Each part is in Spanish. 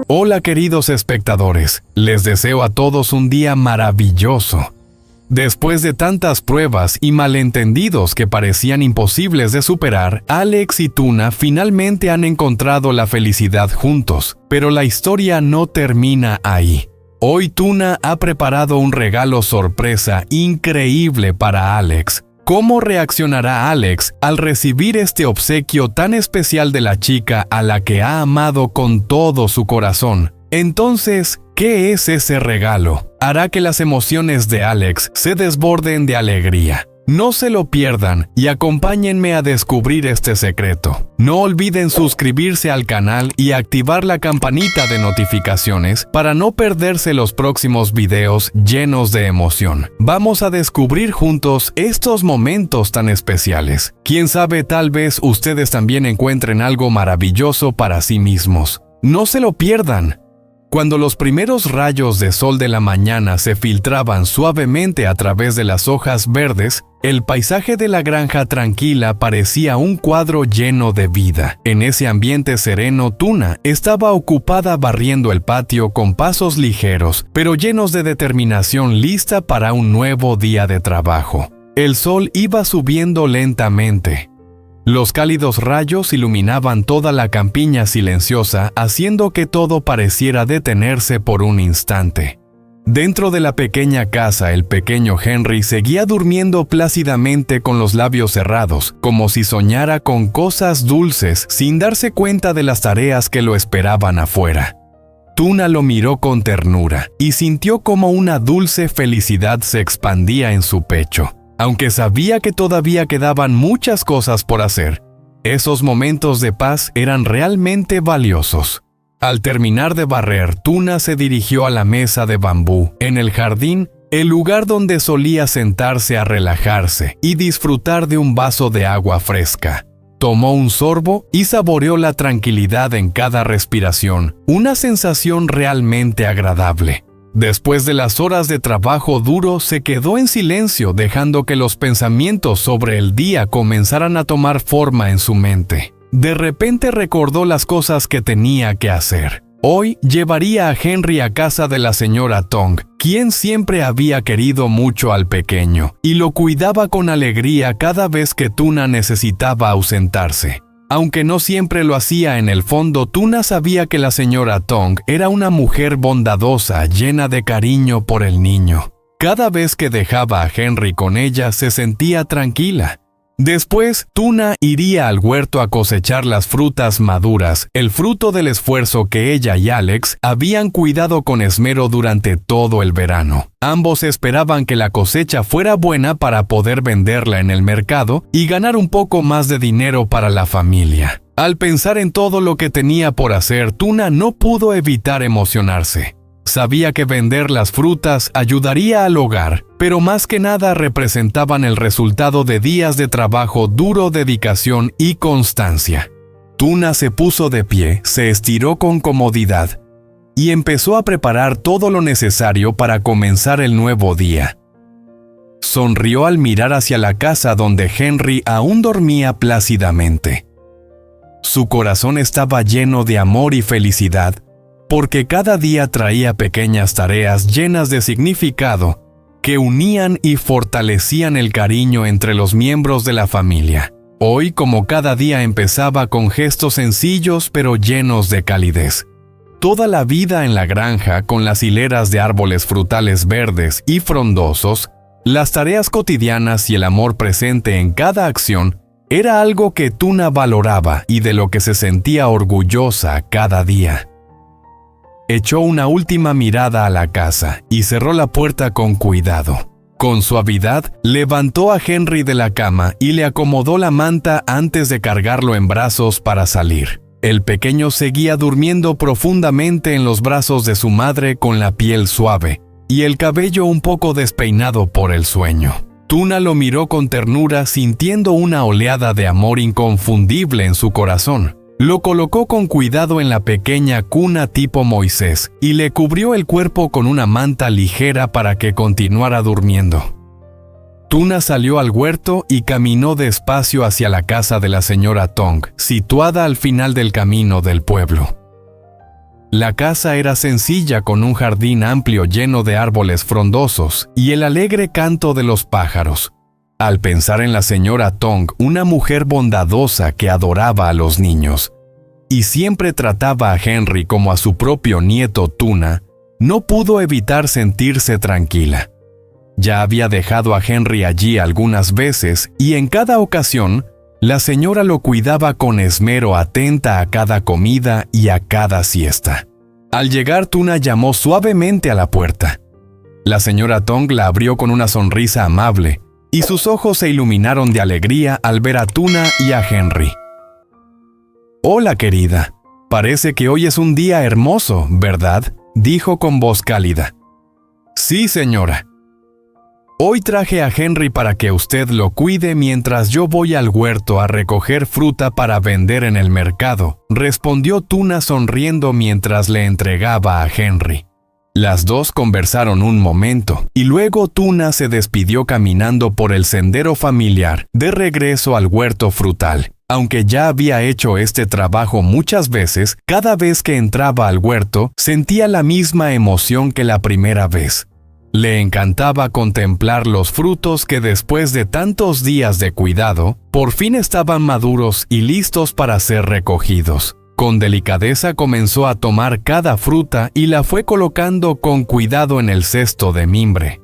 Hola queridos espectadores, les deseo a todos un día maravilloso. Después de tantas pruebas y malentendidos que parecían imposibles de superar, Alex y Tuna finalmente han encontrado la felicidad juntos, pero la historia no termina ahí. Hoy Tuna ha preparado un regalo sorpresa increíble para Alex. ¿Cómo reaccionará Alex al recibir este obsequio tan especial de la chica a la que ha amado con todo su corazón? Entonces, ¿qué es ese regalo? Hará que las emociones de Alex se desborden de alegría. No se lo pierdan y acompáñenme a descubrir este secreto. No olviden suscribirse al canal y activar la campanita de notificaciones para no perderse los próximos videos llenos de emoción. Vamos a descubrir juntos estos momentos tan especiales. Quién sabe, tal vez ustedes también encuentren algo maravilloso para sí mismos. No se lo pierdan. Cuando los primeros rayos de sol de la mañana se filtraban suavemente a través de las hojas verdes, el paisaje de la granja tranquila parecía un cuadro lleno de vida. En ese ambiente sereno, Tuna estaba ocupada barriendo el patio con pasos ligeros, pero llenos de determinación, lista para un nuevo día de trabajo. El sol iba subiendo lentamente. Los cálidos rayos iluminaban toda la campiña silenciosa, haciendo que todo pareciera detenerse por un instante. Dentro de la pequeña casa, el pequeño Henry seguía durmiendo plácidamente con los labios cerrados, como si soñara con cosas dulces sin darse cuenta de las tareas que lo esperaban afuera. Tuna lo miró con ternura y sintió como una dulce felicidad se expandía en su pecho. Aunque sabía que todavía quedaban muchas cosas por hacer, esos momentos de paz eran realmente valiosos. Al terminar de barrer, Tuna se dirigió a la mesa de bambú en el jardín, el lugar donde solía sentarse a relajarse y disfrutar de un vaso de agua fresca. Tomó un sorbo y saboreó la tranquilidad en cada respiración, una sensación realmente agradable. Después de las horas de trabajo duro, se quedó en silencio, dejando que los pensamientos sobre el día comenzaran a tomar forma en su mente. De repente recordó las cosas que tenía que hacer. Hoy llevaría a Henry a casa de la señora Tong, quien siempre había querido mucho al pequeño, y lo cuidaba con alegría cada vez que Tuna necesitaba ausentarse. Aunque no siempre lo hacía, en el fondo Tuna sabía que la señora Tong era una mujer bondadosa, llena de cariño por el niño. Cada vez que dejaba a Henry con ella, se sentía tranquila. Después, Tuna iría al huerto a cosechar las frutas maduras, el fruto del esfuerzo que ella y Alex habían cuidado con esmero durante todo el verano. Ambos esperaban que la cosecha fuera buena para poder venderla en el mercado y ganar un poco más de dinero para la familia. Al pensar en todo lo que tenía por hacer, Tuna no pudo evitar emocionarse. Sabía que vender las frutas ayudaría al hogar, pero más que nada representaban el resultado de días de trabajo duro, dedicación y constancia. Tuna se puso de pie, se estiró con comodidad y empezó a preparar todo lo necesario para comenzar el nuevo día. Sonrió al mirar hacia la casa donde Henry aún dormía plácidamente. Su corazón estaba lleno de amor y felicidad, porque cada día traía pequeñas tareas llenas de significado que unían y fortalecían el cariño entre los miembros de la familia. Hoy, como cada día, empezaba con gestos sencillos pero llenos de calidez. Toda la vida en la granja, con las hileras de árboles frutales verdes y frondosos, las tareas cotidianas y el amor presente en cada acción, era algo que Tuna valoraba y de lo que se sentía orgullosa cada día. Echó una última mirada a la casa y cerró la puerta con cuidado. Con suavidad, levantó a Henry de la cama y le acomodó la manta antes de cargarlo en brazos para salir. El pequeño seguía durmiendo profundamente en los brazos de su madre con la piel suave y el cabello un poco despeinado por el sueño. Tuna lo miró con ternura, sintiendo una oleada de amor inconfundible en su corazón. Lo colocó con cuidado en la pequeña cuna tipo Moisés y le cubrió el cuerpo con una manta ligera para que continuara durmiendo. Tuna salió al huerto y caminó despacio hacia la casa de la señora Tong, situada al final del camino del pueblo. La casa era sencilla, con un jardín amplio lleno de árboles frondosos y el alegre canto de los pájaros. Al pensar en la señora Tong, una mujer bondadosa que adoraba a los niños y siempre trataba a Henry como a su propio nieto Tuna, no pudo evitar sentirse tranquila. Ya había dejado a Henry allí algunas veces y en cada ocasión la señora lo cuidaba con esmero, atenta a cada comida y a cada siesta. Al llegar, Tuna llamó suavemente a la puerta. La señora Tong la abrió con una sonrisa amable y sus ojos se iluminaron de alegría al ver a Tuna y a Henry. «Hola, querida. Parece que hoy es un día hermoso, ¿verdad?», dijo con voz cálida. «Sí, señora. Hoy traje a Henry para que usted lo cuide mientras yo voy al huerto a recoger fruta para vender en el mercado», respondió Tuna sonriendo mientras le entregaba a Henry. Las dos conversaron un momento y luego Tuna se despidió caminando por el sendero familiar de regreso al huerto frutal. Aunque ya había hecho este trabajo muchas veces, cada vez que entraba al huerto sentía la misma emoción que la primera vez. Le encantaba contemplar los frutos que después de tantos días de cuidado, por fin estaban maduros y listos para ser recogidos. Con delicadeza comenzó a tomar cada fruta y la fue colocando con cuidado en el cesto de mimbre.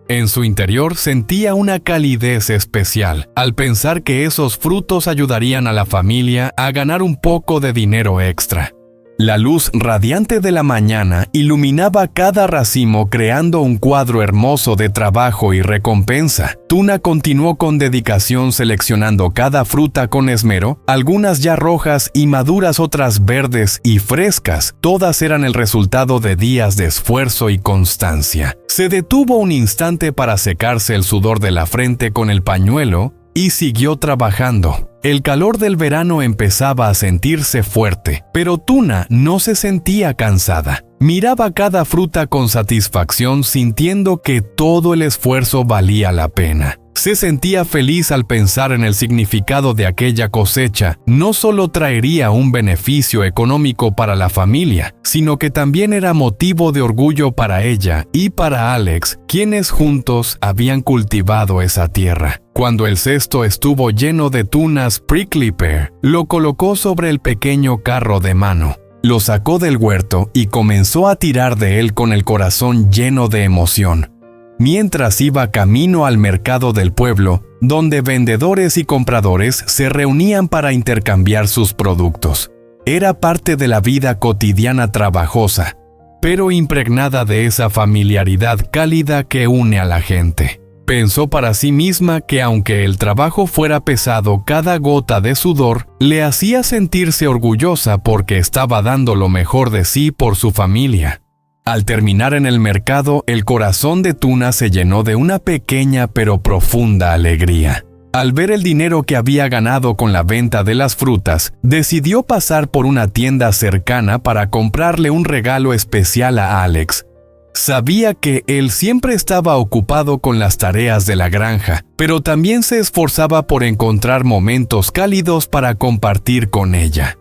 En su interior sentía una calidez especial al pensar que esos frutos ayudarían a la familia a ganar un poco de dinero extra. La luz radiante de la mañana iluminaba cada racimo, creando un cuadro hermoso de trabajo y recompensa. Tuna continuó con dedicación seleccionando cada fruta con esmero, algunas ya rojas y maduras, otras verdes y frescas. Todas eran el resultado de días de esfuerzo y constancia. Se detuvo un instante para secarse el sudor de la frente con el pañuelo y siguió trabajando. El calor del verano empezaba a sentirse fuerte, pero Tuna no se sentía cansada. Miraba cada fruta con satisfacción, sintiendo que todo el esfuerzo valía la pena. Se sentía feliz al pensar en el significado de aquella cosecha. No solo traería un beneficio económico para la familia, sino que también era motivo de orgullo para ella y para Alex, quienes juntos habían cultivado esa tierra. Cuando el cesto estuvo lleno de tunas Prickly Pear, lo colocó sobre el pequeño carro de mano. Lo sacó del huerto y comenzó a tirar de él con el corazón lleno de emoción. Mientras iba camino al mercado del pueblo, donde vendedores y compradores se reunían para intercambiar sus productos. Era parte de la vida cotidiana trabajosa, pero impregnada de esa familiaridad cálida que une a la gente. Pensó para sí misma que aunque el trabajo fuera pesado, cada gota de sudor le hacía sentirse orgullosa porque estaba dando lo mejor de sí por su familia. Al terminar en el mercado, el corazón de Tuna se llenó de una pequeña pero profunda alegría. Al ver el dinero que había ganado con la venta de las frutas, decidió pasar por una tienda cercana para comprarle un regalo especial a Alex. Sabía que él siempre estaba ocupado con las tareas de la granja, pero también se esforzaba por encontrar momentos cálidos para compartir con ella.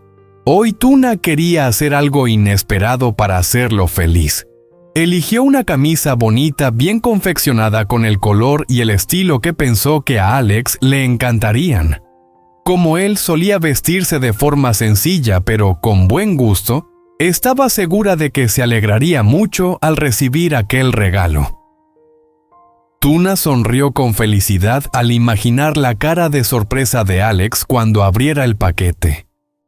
Hoy Tuna quería hacer algo inesperado para hacerlo feliz. Eligió una camisa bonita, bien confeccionada, con el color y el estilo que pensó que a Alex le encantarían. Como él solía vestirse de forma sencilla pero con buen gusto, estaba segura de que se alegraría mucho al recibir aquel regalo. Tuna sonrió con felicidad al imaginar la cara de sorpresa de Alex cuando abriera el paquete.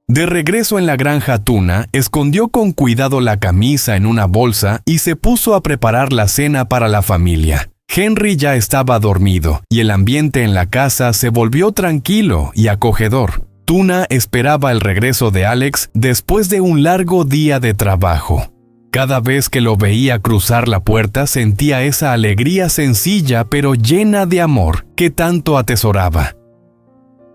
De regreso en la granja, Tuna escondió con cuidado la camisa en una bolsa y se puso a preparar la cena para la familia. Henry ya estaba dormido y el ambiente en la casa se volvió tranquilo y acogedor. Tuna esperaba el regreso de Alex después de un largo día de trabajo. Cada vez que lo veía cruzar la puerta sentía esa alegría sencilla pero llena de amor que tanto atesoraba.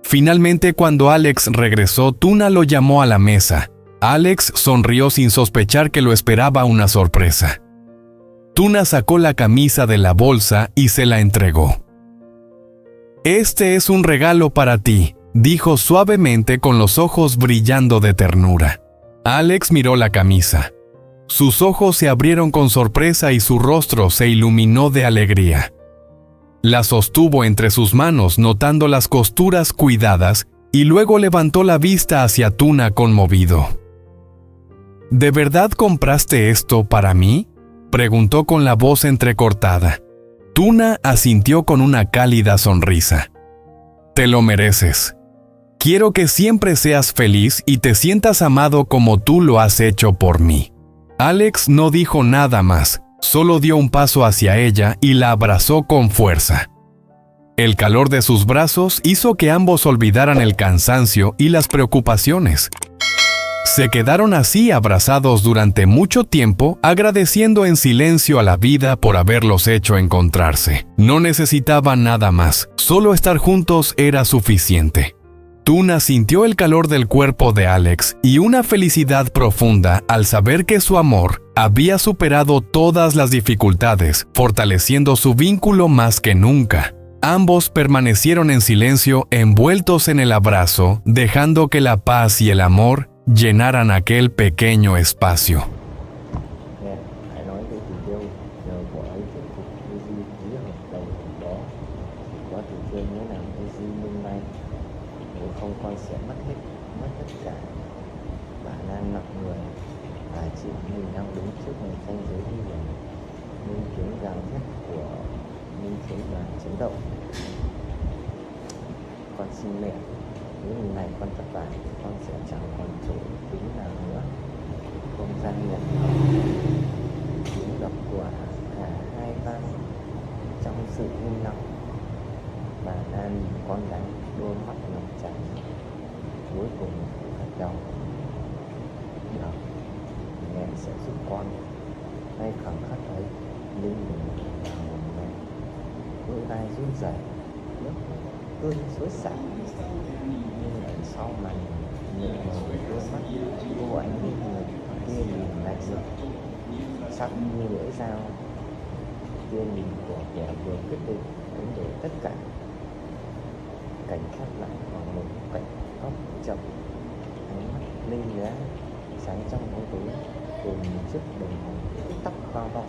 Finalmente, cuando Alex regresó, Tuna lo llamó a la mesa. Alex sonrió sin sospechar que lo esperaba una sorpresa. Tuna sacó la camisa de la bolsa y se la entregó. «Este es un regalo para ti», dijo suavemente con los ojos brillando de ternura. Alex miró la camisa. Sus ojos se abrieron con sorpresa y su rostro se iluminó de alegría. La sostuvo entre sus manos notando las costuras cuidadas y luego levantó la vista hacia Tuna conmovido. ¿De verdad compraste esto para mí?, preguntó con la voz entrecortada. Tuna asintió con una cálida sonrisa. Te lo mereces. Quiero que siempre seas feliz y te sientas amado como tú lo has hecho por mí. Alex no dijo nada más, solo dio un paso hacia ella y la abrazó con fuerza. El calor de sus brazos hizo que ambos olvidaran el cansancio y las preocupaciones. Se quedaron así abrazados durante mucho tiempo, agradeciendo en silencio a la vida por haberlos hecho encontrarse. No necesitaban nada más, solo estar juntos era suficiente. Tuna sintió el calor del cuerpo de Alex y una felicidad profunda al saber que su amor había superado todas las dificultades, fortaleciendo su vínculo más que nunca. Ambos permanecieron en silencio, envueltos en el abrazo, dejando que la paz y el amor llenaran aquel pequeño espacio. Con xin mẹ, những lần này con thất bại, con sẽ chẳng còn chủ tính nào nữa. Không gian nhận tiếng đập của cả hai vai trong sự im lặng. Bà Lan nhìn con gái, đôi mắt ngập tràn. Cuối cùng gật đầu. Được, mẹ sẽ giúp con. Ngay khoảnh khắc ấy, Linh mình vào một mẹ, đôi vai run rẩy, nước cơn xối xả. Nhưng ở sau màn mịn mờ đôi mắt cô ánh như người kia nhìn lạnh lẽo, sắc như lưỡi dao. Tia nhìn của kẻ vừa quyết định đánh đổi tất cả. Cảnh khép lại bằng một cảnh góc chậm. Ánh mắt Linh lóe sáng trong bóng tối, cùng chiếc đồng hồ tóc bao bọc.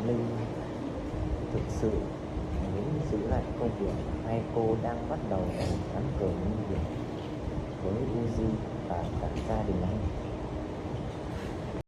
Linh thực sự muốn giữ lại công việc hay cô đang bắt đầu ván cờ nguy hiểm với Uzi và cả gia đình anh?